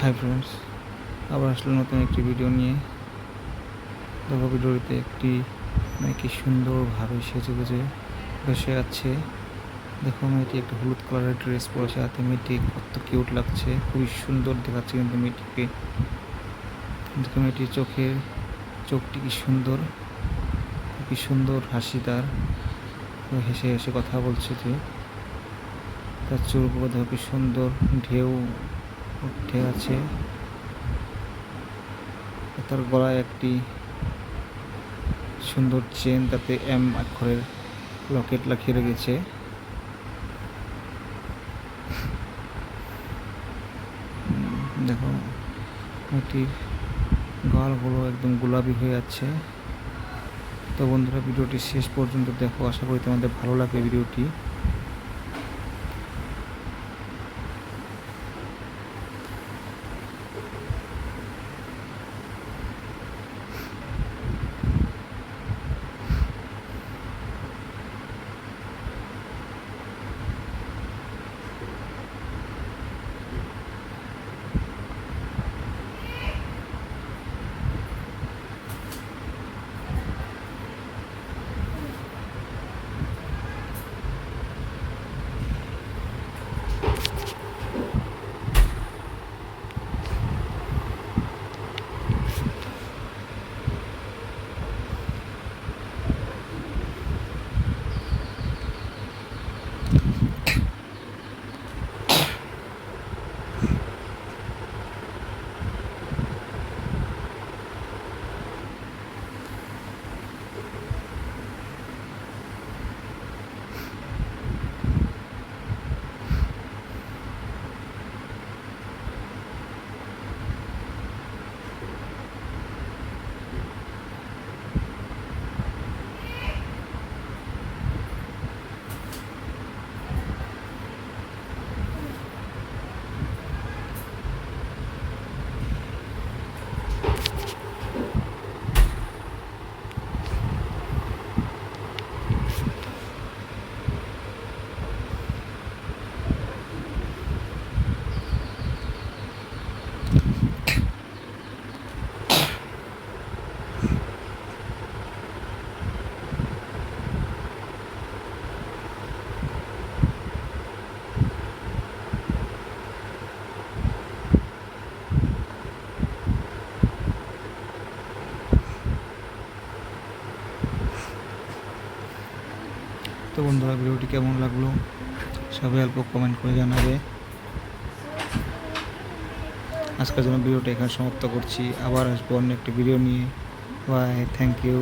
Hi friends, আবার আসলে নতুন একটি ভিডিও নিয়ে। দেখো ভিডিওতে একটি মেয়েকে সুন্দরভাবে সেজে গুজে বসে আছে। দেখো মেয়েটি একটা হলুদ কালারের ড্রেস পরেছে, হাতে মেয়েটি কত কিউট লাগছে, খুবই সুন্দর দেখাচ্ছে কিন্তু মেয়েটিকে। দেখো মেয়েটির চোখটি কি সুন্দর, কি সুন্দর হাসি তার, হেসে হেসে কথা বলছে যে। তার চুলগুলো দেখো কি সুন্দর ঢেউ উঠে আছে। তার গলায় একটি সুন্দর চেন, তাতে এম অক্ষরের লকেট লাগিয়ে রেখেছে। দেখো মেয়েটির গালগুলো একদম গোলাপি হয়ে যাচ্ছে। তো বন্ধুরা, ভিডিওটি শেষ পর্যন্ত দেখো, আশা করি তোমাদের ভালো লাগবে ভিডিওটি। তো বন্ধুরা, ভিডিওটি কেমন লাগলো সবাই অল্প কমেন্ট করে জানাবে। আজকের জন্য ভিডিওটা এখানে সমাপ্ত করছি, আবার আসবো অন্য একটি ভিডিও নিয়ে। Bye, thank you.